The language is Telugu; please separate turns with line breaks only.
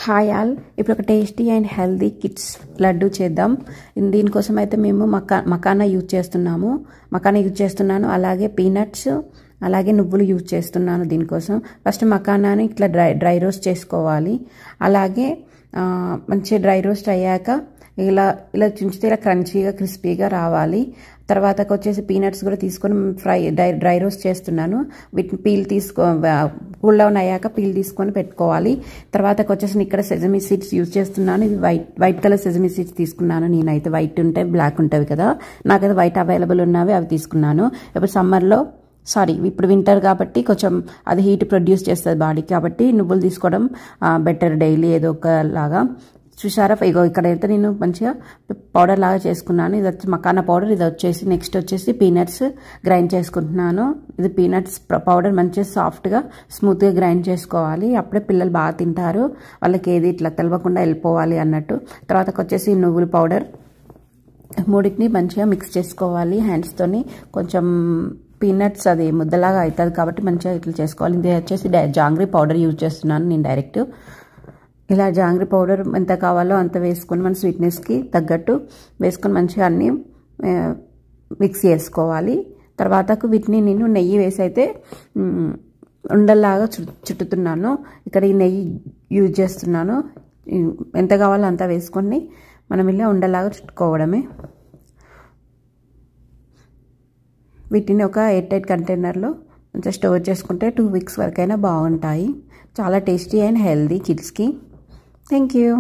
హాయ్ ఆల్, ఇప్పుడు ఒక tasty and healthy kids laddu చేద్దాం. దీనికోసం అయితే మేము మకానా యూజ్ చేస్తున్నాను. అలాగే పీనట్స్, అలాగే నువ్వులు యూజ్ చేస్తున్నాను. దీనికోసం ఫస్ట్ మకానాని ఇట్లా డ్రై రోస్ట్ చేసుకోవాలి. అలాగే మంచిగా డ్రై రోస్ట్ అయ్యాక ఇలా చుంచితే ఇలా క్రంచీగా క్రిస్పీగా రావాలి. తర్వాతకు వచ్చేసి పీనట్స్ కూడా తీసుకొని డ్రై రోస్ట్ చేస్తున్నాను. వీటిని కూల్ డౌన్ అయ్యాక పీల్ తీసుకొని పెట్టుకోవాలి. తర్వాతకు వచ్చేసి ఇక్కడ సెజమీ సీడ్స్ యూజ్ చేస్తున్నాను. ఇవి వైట్ కలర్ సెజమీ సీడ్స్ తీసుకున్నాను. నేనైతే వైట్ ఉంటాయి, బ్లాక్ ఉంటుంది కదా, నాకైతే వైట్ అవైలబుల్ ఉన్నవి అవి తీసుకున్నాను. ఇప్పుడు వింటర్ కాబట్టి కొంచెం అది హీట్ ప్రొడ్యూస్ చేస్తుంది బాడీకి, కాబట్టి నువ్వులు తీసుకోవడం బెటర్ డైలీ ఏదో ఒకలాగా. చూసారా, ఇక్కడ అయితే నేను మంచిగా పౌడర్ లాగా చేసుకున్నాను. ఇది వచ్చి మకానా పౌడర్. ఇది వచ్చేసి నెక్స్ట్ వచ్చేసి పీనట్స్ గ్రైండ్ చేసుకుంటున్నాను. ఇది పీనట్స్ పౌడర్ మంచిగా సాఫ్ట్గా స్మూత్గా గ్రైండ్ చేసుకోవాలి. అప్పుడే పిల్లలు బాగా తింటారు. వాళ్ళకి ఏది ఇట్లా తెలవకుండా వెళ్ళిపోవాలి అన్నట్టు. తర్వాతకు వచ్చేసి నువ్వుల పౌడర్, మూడింటిని మంచిగా మిక్స్ చేసుకోవాలి హ్యాండ్స్తోని. కొంచెం పీనట్స్ అది ముద్దలాగా అవుతుంది కాబట్టి మంచిగా ఇట్లా చేసుకోవాలి. ఇది వచ్చేసి జాంగ్రీ పౌడర్ యూజ్ చేస్తున్నాను నేను డైరెక్ట్. ఇలా జాంగ్రీ పౌడర్ ఎంత కావాలో అంత వేసుకొని మన స్వీట్నెస్కి తగ్గట్టు వేసుకొని మంచిగా అన్నీ మిక్స్ చేసుకోవాలి. తర్వాతకు వీటిని నేను నెయ్యి వేసి అయితే ఉండల్లాగా చుట్టుతున్నాను. ఇక్కడ ఈ నెయ్యి యూజ్ చేస్తున్నాను. ఎంత కావాలో అంత వేసుకొని మనం ఇలా ఉండల్లాగా చుట్టుకోవడమే. వీటిని ఒక ఎయిర్ టైట్ కంటైనర్లో మంచిగా స్టోర్ చేసుకుంటే 2 weeks వరకైనా బాగుంటాయి. చాలా టేస్టీ అండ్ హెల్దీ కిడ్స్కి. Thank you.